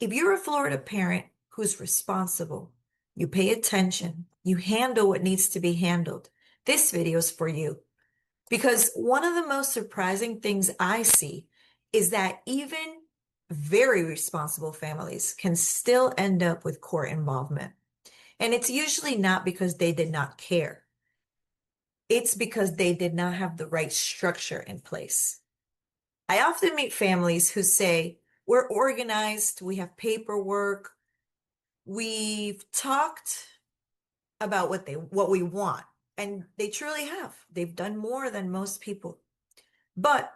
If you're a Florida parent who's responsible, you pay attention, you handle what needs to be handled, this video is for you. Because one of the most surprising things I see is that even very responsible families can still end up with court involvement. And it's usually not because they did not care. It's because they did not have the right structure in place. I often meet families who say, we're organized, we have paperwork, we've talked about what we want, and they truly have. They've done more than most people. But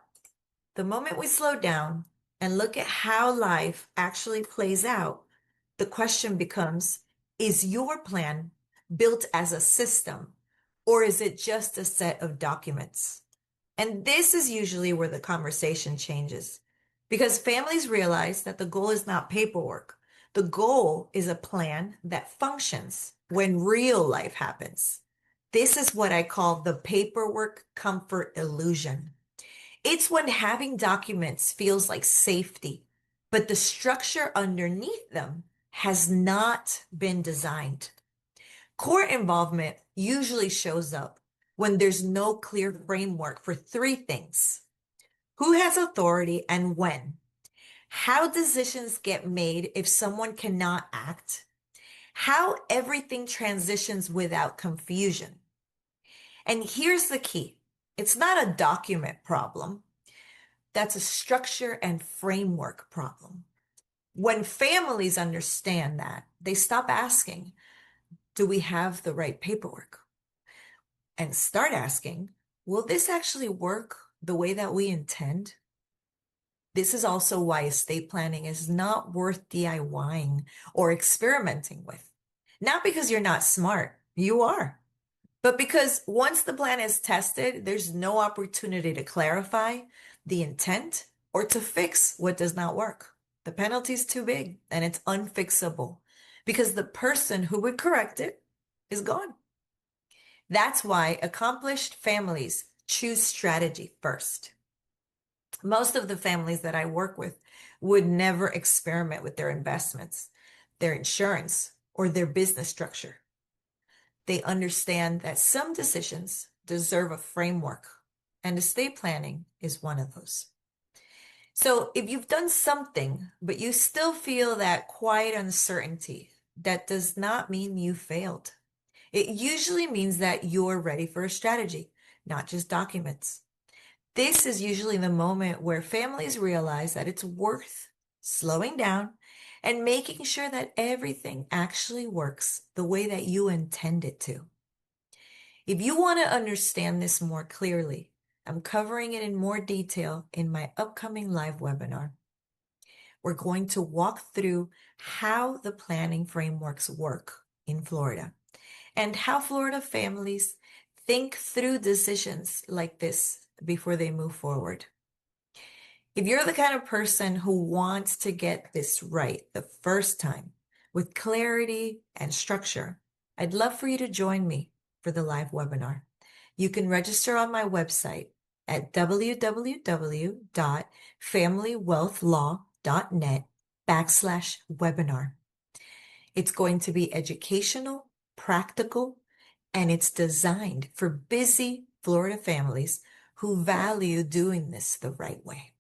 the moment we slow down and look at how life actually plays out, the question becomes, is your plan built as a system, or is it just a set of documents? And this is usually where the conversation changes because families realize that the goal is not paperwork. The goal is a plan that functions when real life happens. This is what I call the paperwork comfort illusion. It's when having documents feels like safety, but the structure underneath them has not been designed. Court involvement usually shows up when there's no clear framework for three things: who has authority and when, how decisions get made if someone cannot act, how everything transitions without confusion. And here's the key: it's not a document problem, that's a structure and framework problem. When families understand that, they stop asking, do we have the right paperwork? And start asking, will this actually work the way that we intend? This is also why estate planning is not worth DIYing or experimenting with. Not because you're not smart, you are, but because once the plan is tested, there's no opportunity to clarify the intent or to fix what does not work. The penalty is too big and it's unfixable because the person who would correct it is gone. That's why accomplished families choose strategy first. Most of the families that I work with would never experiment with their investments, their insurance, or their business structure. They understand that some decisions deserve a framework, and estate planning is one of those. So if you've done something, but you still feel that quiet uncertainty, that does not mean you failed. It usually means that you're ready for a strategy, not just documents. This is usually the moment where families realize that it's worth slowing down and making sure that everything actually works the way that you intend it to. If you want to understand this more clearly, I'm covering it in more detail in my upcoming live webinar. We're going to walk through how the planning frameworks work in Florida and how Florida families think through decisions like this before they move forward. If you're the kind of person who wants to get this right the first time with clarity and structure, I'd love for you to join me for the live webinar. You can register on my website at www.familywealthlaw.net/webinar. It's going to be educational, practical, and it's designed for busy Florida families who value doing this the right way.